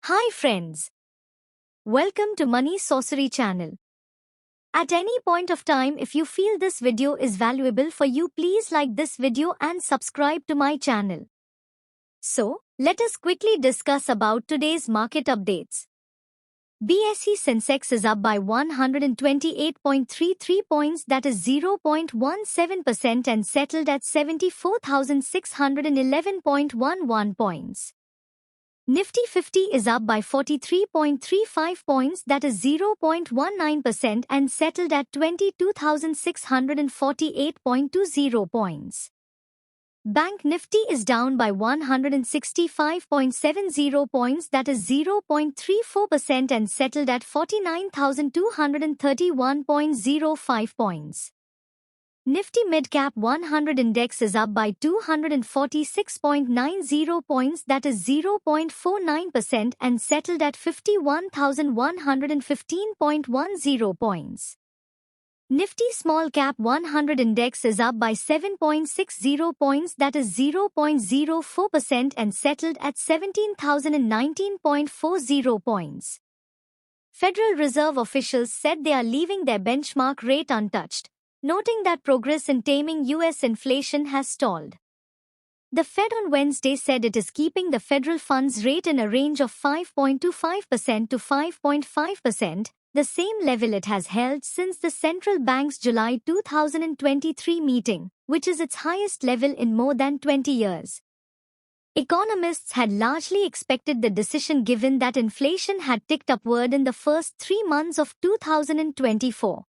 Hi friends, welcome to Money Sorcery channel. At any point of time, if you feel this video is valuable for you, please like this video and subscribe to my channel. So, let us quickly discuss about today's market updates. BSE Sensex is up by 128.33 points, that is 0.17%, and settled at 74,611.11 points. Nifty 50 is up by 43.35 points, that is 0.19%, and settled at 22,648.20 points. Bank Nifty is down by 165.70 points, that is 0.34%, and settled at 49,231.05 points. Nifty Midcap 100 Index is up by 246.90 points, that is 0.49%, and settled at 51,115.10 points. Nifty Small Cap 100 Index is up by 7.60 points, that is 0.04%, and settled at 17,019.40 points. Federal Reserve officials said they are leaving their benchmark rate untouched, noting that progress in taming U.S. inflation has stalled. The Fed on Wednesday said it is keeping the federal funds rate in a range of 5.25% to 5.5%, the same level it has held since the central bank's July 2023 meeting, which is its highest level in more than 20 years. Economists had largely expected the decision given that inflation had ticked upward in the first 3 months of 2024.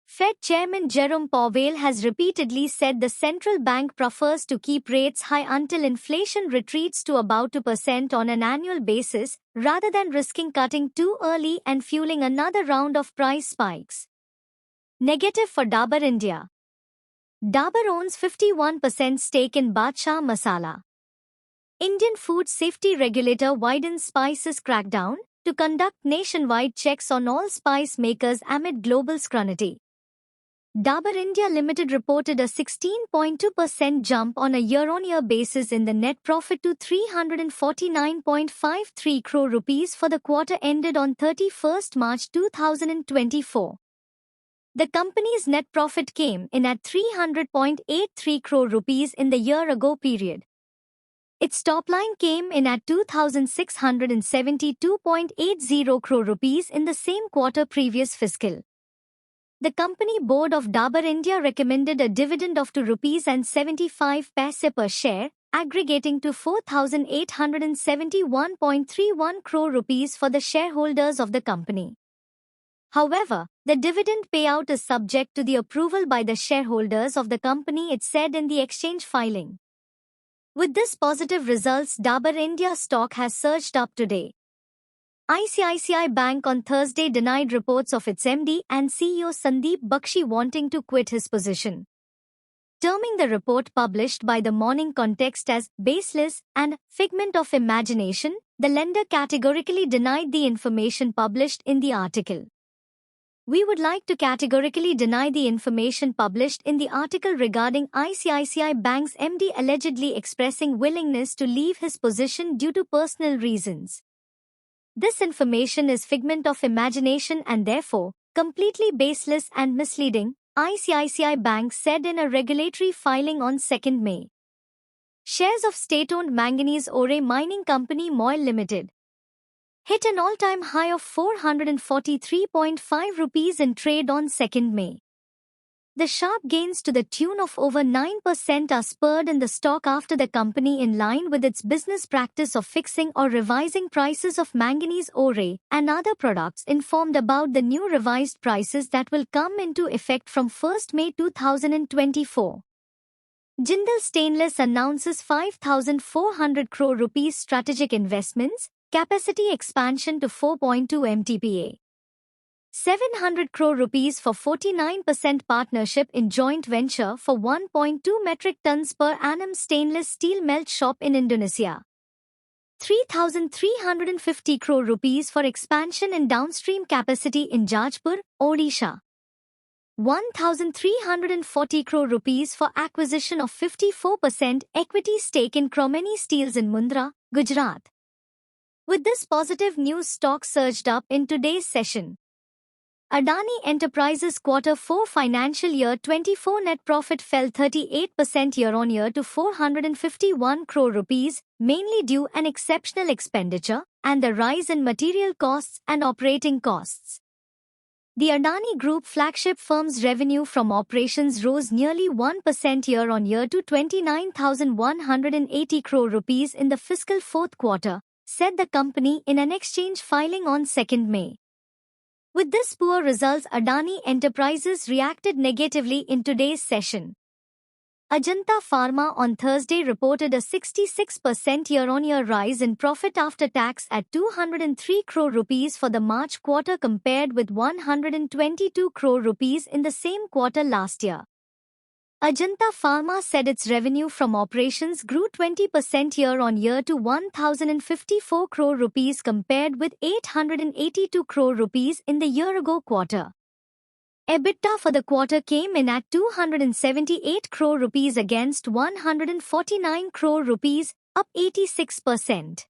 Fed Chairman Jerome Powell has repeatedly said the central bank prefers to keep rates high until inflation retreats to about 2% on an annual basis, rather than risking cutting too early and fueling another round of price spikes. Negative for Dabur India. Dabur owns 51% stake in Badshah Masala. Indian food safety regulator widens spices crackdown to conduct nationwide checks on all spice makers amid global scrutiny. Dabur India Limited reported a 16.2% jump on a year-on-year basis in the net profit to 349.53 crore rupees for the quarter ended on 31st March 2024. The company's net profit came in at 300.83 crore rupees in the year-ago period. Its top line came in at 2,672.80 crore rupees in the same quarter previous fiscal. The company board of Dabur India recommended a dividend of ₹2.75 per share, aggregating to 4,871.31 crore rupees for the shareholders of the company. However, the dividend payout is subject to the approval by the shareholders of the company, it said in the exchange filing. With this positive results, Dabur India stock has surged up today. ICICI Bank on Thursday denied reports of its MD and CEO Sandeep Bakshi wanting to quit his position. Terming the report published by the Morning Context as baseless and figment of imagination, the lender categorically denied the information published in the article. We would like to categorically deny the information published in the article regarding ICICI Bank's MD allegedly expressing willingness to leave his position due to personal reasons. This information is figment of imagination and therefore completely baseless and misleading, ICICI Bank said in a regulatory filing on 2nd May. Shares of state-owned manganese ore mining company MOIL Limited hit an all-time high of 443.5 rupees in trade on 2nd May. The sharp gains to the tune of over 9% are spurred in the stock after the company, in line with its business practice of fixing or revising prices of manganese ore and other products, informed about the new revised prices that will come into effect from 1st May 2024. Jindal Stainless announces 5,400 crore rupees strategic investments, capacity expansion to 4.2 MTPA. 700 crore rupees for 49% partnership in joint venture for 1.2 metric tons per annum stainless steel melt shop in Indonesia. 3,350 crore rupees for expansion in downstream capacity in Jajpur, Odisha. 1,340 crore rupees for acquisition of 54% equity stake in Chromeni Steels in Mundra, Gujarat. With this positive news, stock surged up in today's session. Adani Enterprises Q4 financial year 24 net profit fell 38% year-on-year to 451 crore rupees, mainly due an exceptional expenditure and the rise in material costs and operating costs. The Adani Group flagship firm's revenue from operations rose nearly 1% year-on-year to 29,180 crore rupees in the fiscal fourth quarter, said the company in an exchange filing on 2nd May. With this poor results, Adani Enterprises reacted negatively in today's session. Ajanta Pharma on Thursday reported a 66% year-on-year rise in profit after tax at 203 crore rupees for the March quarter compared with 122 crore rupees in the same quarter last year. Ajanta Pharma said its revenue from operations grew 20% year-on-year to 1,054 crore rupees compared with 882 crore rupees in the year-ago quarter. EBITDA for the quarter came in at 278 crore rupees against 149 crore rupees, up 86%.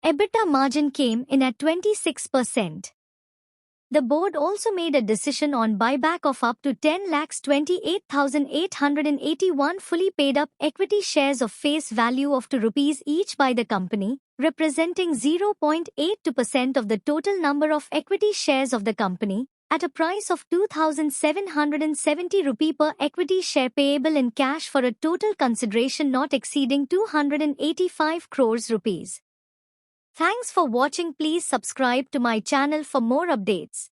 EBITDA margin came in at 26%. The board also made a decision on buyback of up to 10,28,881 fully paid-up equity shares of face value of 2 rupees each by the company, representing 0.82% of the total number of equity shares of the company, at a price of 2,770 rupee per equity share payable in cash for a total consideration not exceeding 285 crores rupees. Thanks for watching. Please subscribe to my channel for more updates.